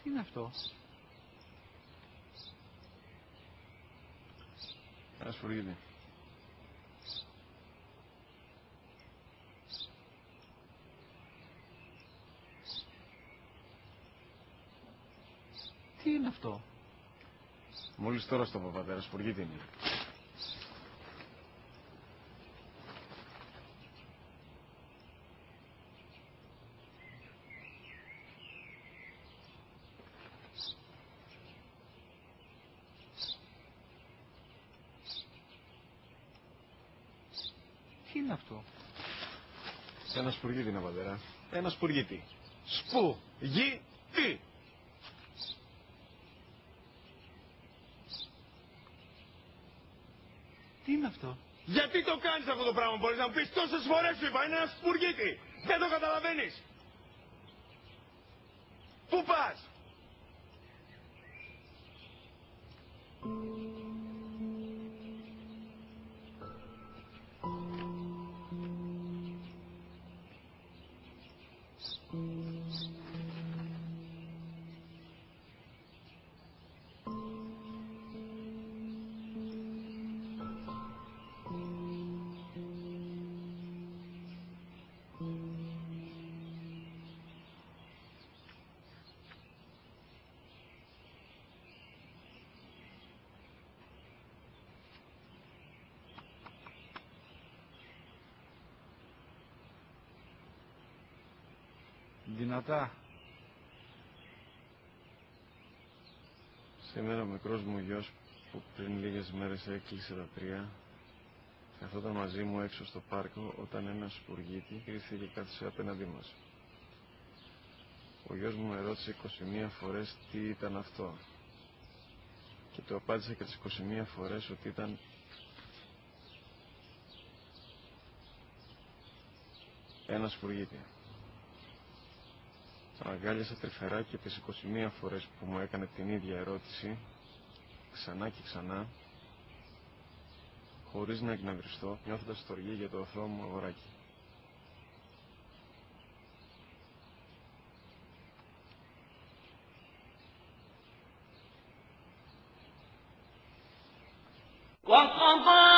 Τι είναι αυτό? Ένα σφουργίτη. Τι είναι αυτό? Μόλις τώρα στο πατέρα, σφουργίτη είναι. Τι είναι αυτό? Ένα σπουργίτη είναι, πατέρα. Ένα σπουργίτη. Σπου-γι-τι. Τι είναι αυτό? Γιατί το κάνεις αυτό το πράγμα, μπορείς να μου πεις? Τόσες φορές σου είπα, είναι ένα σπουργίτη. Δεν το καταλαβαίνεις. Πού πας? Δυνατά. Σήμερα ο μικρός μου γιος που πριν λίγες μέρες έκλεισε τα 3 καθόταν μαζί μου έξω στο πάρκο όταν ένα σπουργίτη ήρθε και κάθισε απέναντί μας. Ο γιος μου με ρώτησε 21 φορές τι ήταν αυτό και του απάντησα και τις 21 φορές ότι ήταν ένα σπουργίτη. Αγκάλιασα τρυφερά και τις 21 φορές που μου έκανε την ίδια ερώτηση ξανά και ξανά, χωρίς να εκνευριστώ, νιώθοντας στοργή για το αθώο μου αγοράκι. وقضى